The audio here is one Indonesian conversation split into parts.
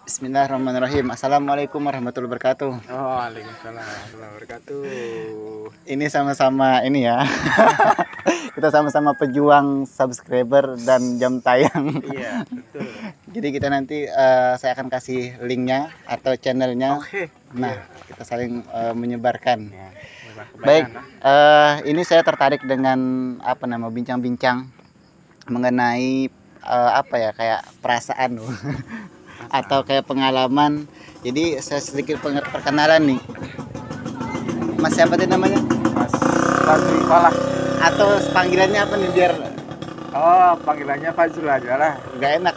Bismillahirrahmanirrahim. Assalamualaikum warahmatullahi wabarakatuh. Oh, waalaikumsalam warahmatullahi wabarakatuh. Ini sama-sama ini ya. Kita sama-sama pejuang subscriber dan jam tayang. Iya, betul. Jadi kita nanti saya akan kasih linknya atau channelnya. Oke. Nah, kita saling menyebarkan. Ya, Baik, ini saya tertarik dengan bincang-bincang mengenai kayak perasaan loh. Atau kayak pengalaman. Jadi saya sedikit perkenalan nih. Mas siapa tadi namanya? Mas Fajri Falah. Atau panggilannya apa nih biar Oh, panggilannya Fajrul aja lah. nggak enak?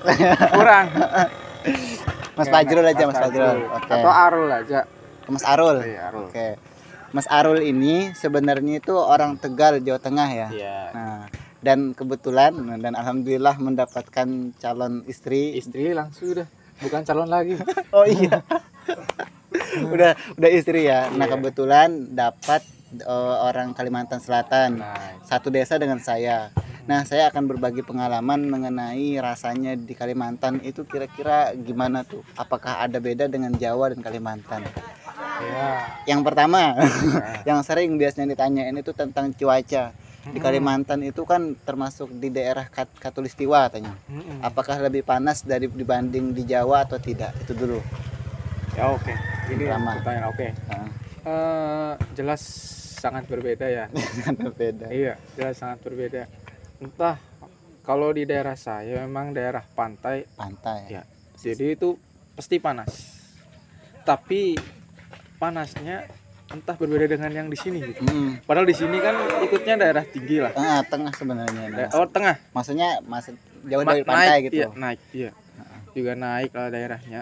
Kurang. Mas Nggak Fajrul enak, aja, Mas Fajrul. Fajrul. Oke. Atau Arul aja. Mas Arul. Iya, Arul. Oke. Mas Arul ini sebenarnya itu orang Tegal, Jawa Tengah ya. Iya. Nah, dan kebetulan dan alhamdulillah mendapatkan calon istri. Istri langsung udah, bukan calon lagi. Oh iya. udah istri ya. Nah, Iya. kebetulan dapat orang Kalimantan Selatan. Nah, Satu desa dengan saya. Nah, saya akan berbagi pengalaman mengenai rasanya di Kalimantan itu kira-kira gimana tuh? Apakah ada beda dengan Jawa dan Kalimantan? ya. Yang pertama, yang sering biasanya ditanyain itu tentang cuaca. Di Kalimantan itu kan termasuk di daerah Katulistiwa katanya. Apakah lebih panas dibanding di Jawa atau tidak? Itu dulu. Ya, oke. Ini Pertama. pertanyaan oke. Jelas sangat berbeda ya. Beda. Iya, jelas sangat berbeda. Entah kalau di daerah saya memang daerah pantai, Pantai. ya. Jadi itu pasti panas. Tapi panasnya entah berbeda dengan yang di sini gitu. Padahal di sini kan ikutnya daerah tinggi lah. Tengah sebenarnya. Nah, Oh, tengah. maksudnya jauh dari pantai Naik, gitu. iya, naik, iya. Juga naik lah daerahnya.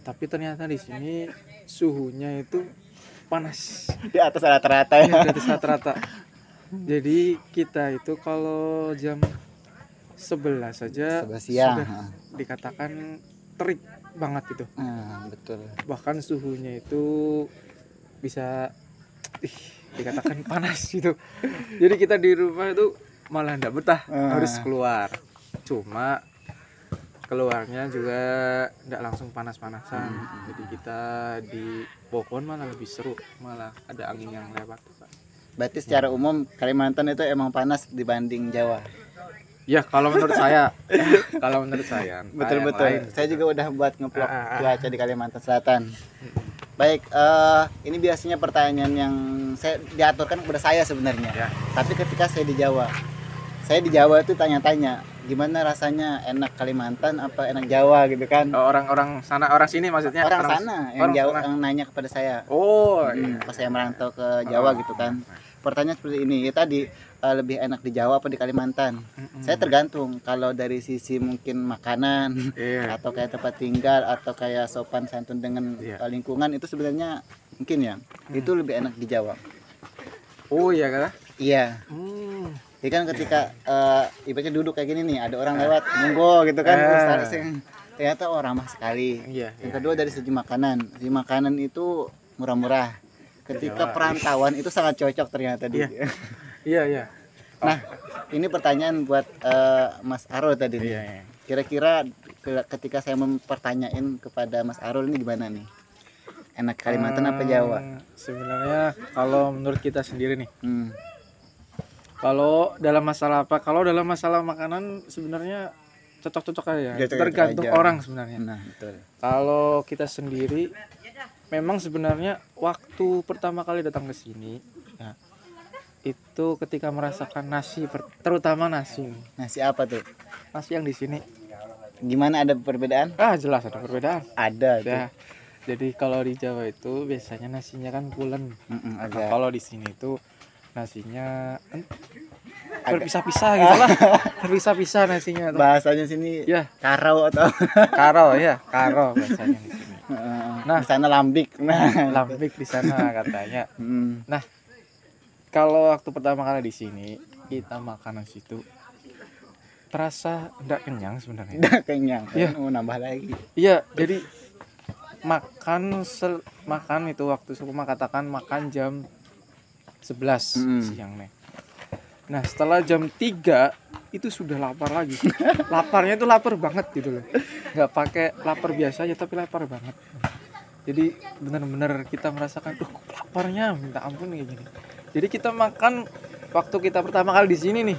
Tapi ternyata di sini suhunya itu panas. Di atas rata-rata ya. Di atas rata-rata. Jadi kita itu kalau jam 11 saja 11 siang. sudah dikatakan terik banget itu. Betul. Bahkan suhunya itu bisa dikatakan panas gitu. Jadi kita di rumah itu malah enggak betah, harus keluar. Cuma keluarnya juga enggak langsung panas-panasan. Jadi kita di pohon malah lebih seru, malah ada angin yang lewat. Berarti secara umum Kalimantan itu emang panas dibanding Jawa. Ya, kalau menurut saya. Kalau menurut saya. Betul. Saya juga udah buat ngeplok cuaca di Kalimantan Selatan. Baik, ini biasanya pertanyaan yang saya diaturkan kepada saya sebenarnya. Ya. Tapi ketika saya di Jawa itu tanya-tanya, gimana rasanya, enak Kalimantan apa enak Jawa gitu kan? Orang sana, orang sini maksudnya? Orang sana yang orang Jawa sana. yang nanya kepada saya. Oh, iya. Pas saya merantau ke Jawa gitu kan. Pertanyaan seperti ini, ya tadi lebih enak di Jawa apa di Kalimantan? Saya tergantung, kalau dari sisi mungkin makanan Iya. atau kayak tempat tinggal atau kayak sopan santun dengan lingkungan itu sebenarnya mungkin ya itu lebih enak di Jawa. Oh, iya kan? Iya. Jadi kan ketika ibaratnya duduk kayak gini nih, ada orang lewat, monggo gitu kan, ternyata ramah sekali. Iya. Yang kedua dari segi makanan. Segi makanan itu murah-murah. Ketika perantauan itu sangat cocok ternyata dia. Iya. Nah, ini pertanyaan buat Mas Arul tadi nih. Iya. Kira-kira ketika saya mempertanyain kepada Mas Arul ini gimana nih? Enak Kalimantan apa Jawa? Sebenarnya kalau menurut kita sendiri nih, kalau dalam masalah apa? Kalau dalam masalah makanan sebenarnya cocok-cocok aja. Tergantung orang sebenarnya. Nah, betul. Kalau kita sendiri memang sebenarnya waktu pertama kali datang ke sini ya, itu ketika merasakan nasi, terutama nasi. Nasi apa tuh? Nasi yang di sini. Gimana, ada perbedaan? Jelas ada perbedaan. Ada tuh. Ya. Jadi kalau di Jawa itu biasanya nasinya kan pulen. Nah, agak. kalau di sini tuh nasinya berpisah-pisah gitu lah. Berpisah-pisah nasinya tuh. Bahasanya sini Ya, karau atau karo ya, karo bahasanya di sini. di sana lambik. Nah, Lambik di sana katanya. Nah, kalau waktu pertama kali di sini kita makan nasi itu terasa enggak kenyang sebenarnya. udah kenyang. Iya. Mau nambah lagi. Iya, jadi makan itu waktu saya katakan makan jam 11 siang nih. Nah, setelah jam 3 itu sudah lapar lagi. Laparnya itu lapar banget gitu loh, nggak pakai lapar biasa aja tapi lapar banget. Jadi benar-benar kita merasakan kok laparnya minta ampun kayak gini. Jadi kita makan waktu kita pertama kali di sini nih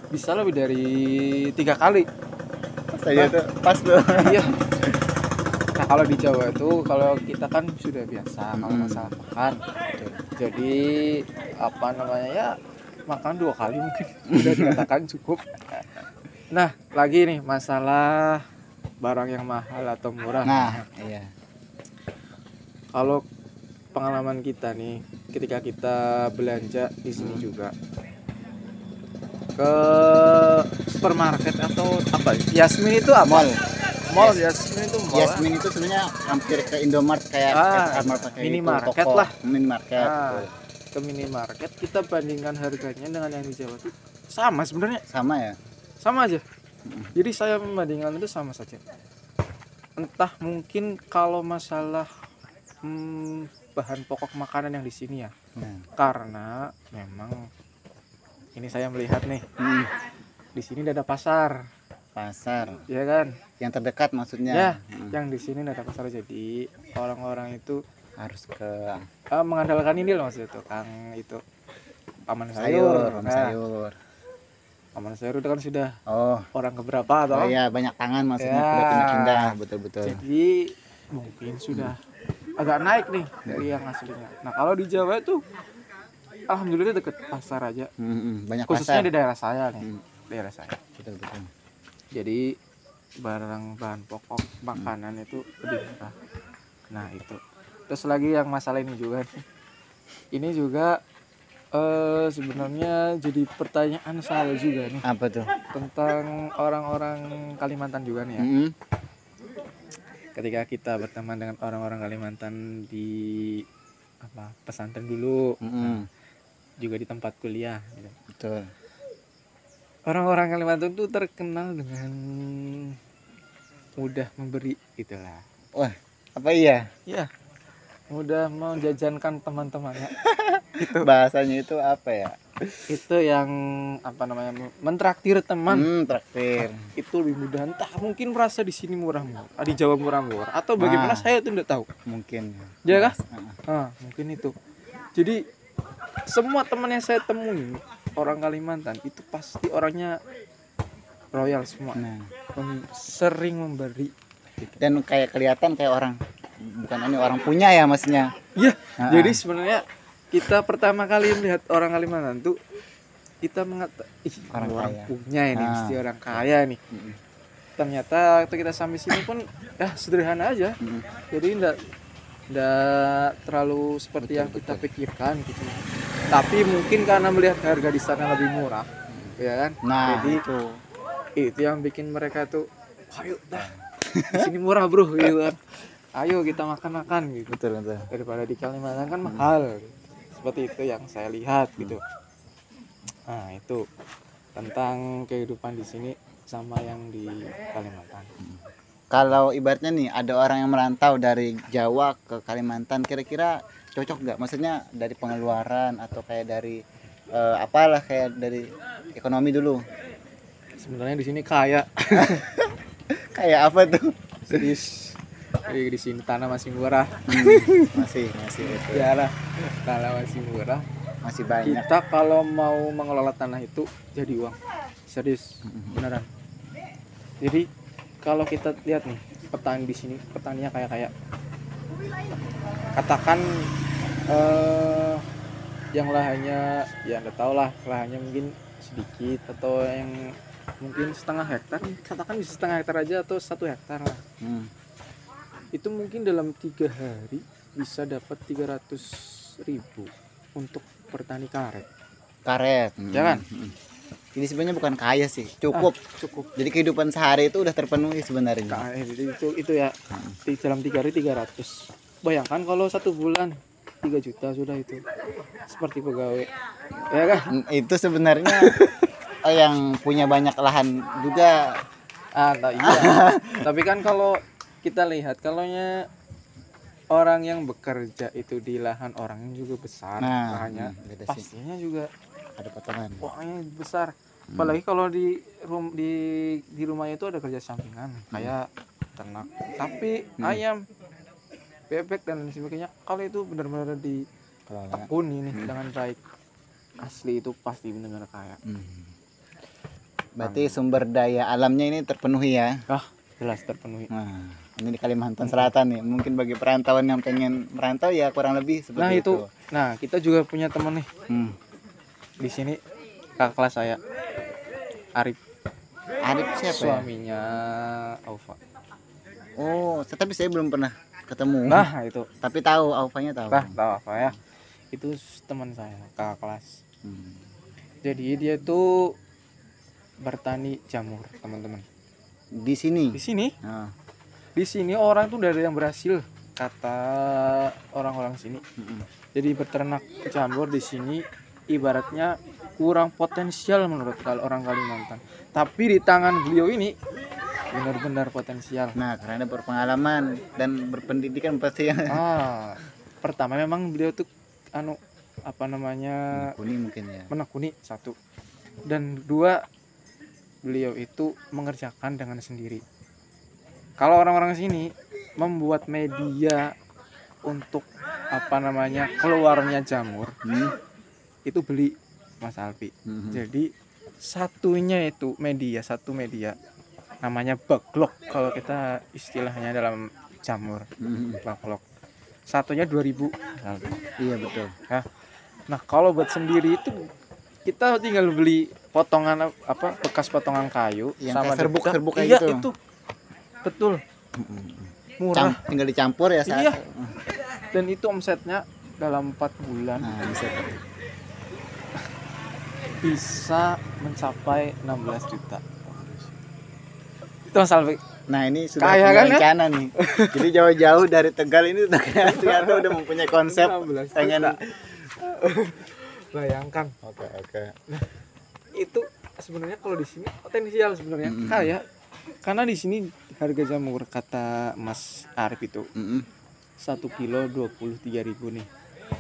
bisa lebih dari 3 kali. Saya tuh pas tuh. Iya. Nah kalau di Jawa itu kalau kita kan sudah biasa kalau masalah makan. Jadi apa namanya ya makan 2 kali mungkin udah dikatakan cukup. Nah lagi nih masalah barang yang mahal atau murah. Nah, iya. Kalau pengalaman kita nih ketika kita belanja di sini juga ke supermarket atau apa? Yasmin itu apa? Mall Yasmin itu mall. Yasmin itu sebenarnya hampir ke Indomart kayak Alfamart kayak minimarket toko lah. Minimarket. Ke minimarket kita bandingkan harganya dengan yang di Jawa itu sama sebenarnya. Sama ya? Sama aja. Jadi saya membandingkan itu sama saja. Entah mungkin kalau masalah bahan pokok makanan yang di sini ya. Karena memang ini saya melihat nih. Di sini ada pasar. Ya kan? Yang terdekat maksudnya. Ya, yang di sini ada pasar jadi orang-orang itu harus ke mengandalkan ini loh maksudnya tukang itu paman sayur. Paman sayur itu kan sudah orang keberapa atau? Iya, banyak tangan maksudnya udah pindah-pindah betul-betul. Jadi mungkin sudah agak naik nih dari yang aslinya. Nah, kalau di Jawa itu alhamdulillah deket pasar aja. Banyak khususnya pasar. Di daerah saya nih. Daerah saya. Betul. Jadi barang bahan pokok makanan itu lebih murah. Nah, itu. Terus lagi yang masalah ini juga nih. Ini juga sebenarnya jadi pertanyaan saya juga nih. Apa tuh? Tentang orang-orang Kalimantan juga nih ya. Ketika kita berteman dengan orang-orang Kalimantan di pesantren dulu, juga di tempat kuliah gitu. Betul. Orang-orang Kalimantan tuh terkenal dengan mudah memberi gitulah. Wah, apa iya? Iya. Mudah menjajankan teman-temannya. Itu bahasanya itu apa ya? Itu yang mentraktir teman. Traktir. Itu lebih mudah. Entah mungkin merasa di sini murah-murah, di Jawa murah-murah atau bagaimana saya tuh enggak tahu. Mungkin. Ya kah? Mungkin itu. Jadi semua teman yang saya temui orang Kalimantan itu pasti orangnya royal semua. Sering memberi. Dan kayak kelihatan kayak orang bukan ini orang punya ya maksudnya. Iya. Jadi sebenarnya kita pertama kali melihat orang Kalimantan tuh kita mengatakan orang punya ini mesti orang kaya nih. Ternyata waktu kita sampai sini pun sederhana aja. Jadi enggak terlalu seperti yang kita pikirkan gitu. Tapi mungkin karena melihat harga di sana lebih murah, ya kan? Jadi itu yang bikin mereka tuh ayo di sini murah bro gitu kan. Ayo kita makan gitu. Betul. Daripada di Kalimantan kan mahal. Seperti itu yang saya lihat gitu. Nah, itu tentang kehidupan di sini sama yang di Kalimantan. Kalau ibaratnya nih ada orang yang merantau dari Jawa ke Kalimantan, kira-kira cocok nggak? Maksudnya dari pengeluaran atau kayak dari kayak dari ekonomi dulu? Sebenarnya di sini kaya. Kayak apa tuh? Serius. Jadi di sini tanah masih murah. Masih itu. Ya lah, tanah masih murah. Masih banyak. Kita kalau mau mengelola tanah itu jadi uang. Serius, beneran. Jadi kalau kita lihat nih petani di sini, petaninya kayak katakan yang lahannya ya nggak tahu lah, lahannya mungkin sedikit atau yang mungkin setengah hektar, katakan bisa setengah hektar aja atau 1 hektar lah. Itu mungkin dalam 3 hari bisa dapat 300.000 untuk bertani karet. Ya kan? Jadi sebenarnya bukan kaya sih, cukup. Jadi kehidupan sehari itu udah terpenuhi sebenarnya. Itu ya. Di dalam 3 hari 300. Bayangkan kalau 1 bulan 3 juta sudah itu. Seperti pegawai. Ya kan? Itu sebenarnya yang punya banyak lahan juga. Iya. Tapi kan kalau kita lihat kalaunya orang yang bekerja itu di lahan orang yang juga besar lahannya, pastinya juga ada potongan. uangnya besar. Apalagi kalau di rumahnya itu ada kerja sampingan kayak ternak sapi, ayam, bebek dan lain sebagainya. Kalau itu benar-benar ditekuni nih dengan baik, asli itu pasti benar-benar kaya. Berarti sumber daya alamnya ini terpenuhi ya. Jelas terpenuhi. Nah, ini di Kalimantan Selatan nih. Mungkin bagi perantauan yang pengen merantau ya kurang lebih seperti itu. Nah, kita juga punya teman nih. Di sini kakak kelas saya, Arif. Arif siapa ya? Suaminya Aufa. Oh, tapi saya belum pernah ketemu. Nah, itu. Tapi tahu Aufanya tahu. Tahu apa ya? Itu teman saya, kakak kelas. Jadi dia tuh bertani jamur, teman-teman. Di sini. Di sini orang tuh dari yang berhasil, kata orang-orang sini. Jadi beternak jamur di sini ibaratnya kurang potensial menurut orang Kalimantan. Tapi di tangan beliau ini benar-benar potensial. Nah, karena berpengalaman dan berpendidikan pasti ya. Pertama memang beliau tuh menekuni mungkin ya. Menekuni satu. Dan dua, beliau itu mengerjakan dengan sendiri. Kalau orang-orang sini membuat media untuk keluarnya jamur, itu beli Mas Alfi. Jadi satu media namanya baglok kalau kita istilahnya dalam jamur. Baglok. Satunya 2.000. Iya betul. Nah, kalau buat sendiri itu kita tinggal beli potongan bekas potongan kayu yang sama serbuk kayak iya, gitu. Itu betul murah. Tinggal dicampur ya iya. Dan itu omsetnya dalam 4 bulan bisa mencapai 16 juta. Itu Mas Alfi. Nah, ini sudah kaya kan rencana nih. Jadi jauh-jauh dari Tegal ini ternyata udah mempunyai konsep pengen bayangkan. Oke. Nah, itu sebenarnya kalau di sini potensial sebenarnya kaya, karena di sini harga jamur kata Mas Arif itu 1 kilo 23.000 nih.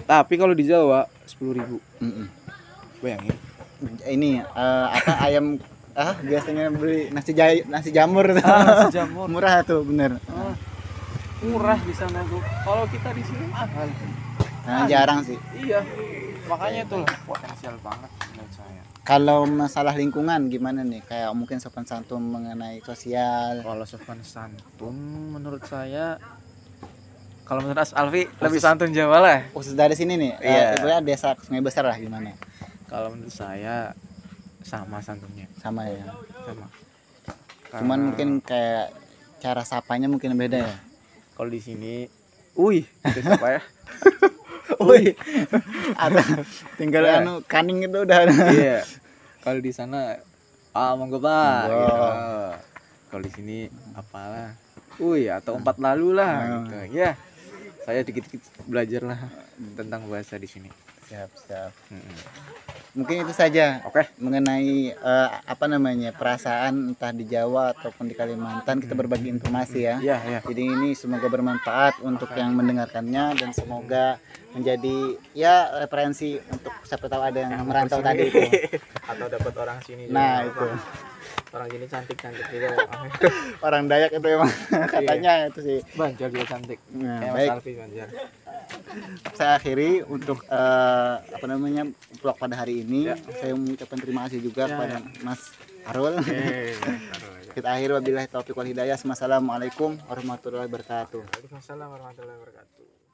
Tapi kalau di Jawa 10.000. Bayangin. Ini ayam biasanya beli nasi jamur tuh. Nasi jamur. Murah tuh, bener. Murah di sana tuh. Kalau kita di sini mahal. Nah, jarang sih. Iya. Makanya itu potensial banget menurut saya. Kalau masalah lingkungan gimana nih? Kayak mungkin sopan santun mengenai sosial. Kalau sopan santun menurut saya, kalau menurut Alfi lebih santun Jawa lah. Khusus dari sini nih. Ibaratnya desa Sungai Besar lah gimana? Kalau menurut saya sama santunnya. Sama ya. Sama. Cuman mungkin kayak cara sapanya mungkin beda ya. Kalau di sini, itu siapa ya? Ada tinggal kaning itu udah. Iya. Kalau di sana monggo Pak gitu. Kalau di sini apalah. Atau 4 lalu lah gitu. Ya. Saya dikit-dikit belajar lah tentang bahasa di sini. Siap. Mungkin itu saja. Mengenai perasaan entah di Jawa ataupun di Kalimantan, kita berbagi informasi ya. Iya. Jadi ini semoga bermanfaat untuk yang mendengarkannya dan semoga menjadi ya referensi untuk siapa tahu ada yang merantau tadi itu. Atau dapat orang sini. Nah, itu. Orang sini cantik-cantik juga. Orang Dayak itu emang katanya itu sih. Banjar juga cantik. Nah, Mas baik. Alfi Banjar. Saya akhiri untuk vlog pada hari ini. Saya mengucapkan terima kasih juga kepada Mas Arul. Kita akhiri wabillahi taufiq wal hidayah. Wassalamualaikum warahmatullahi wabarakatuh. Waalaikumsalam warahmatullahi wabarakatuh.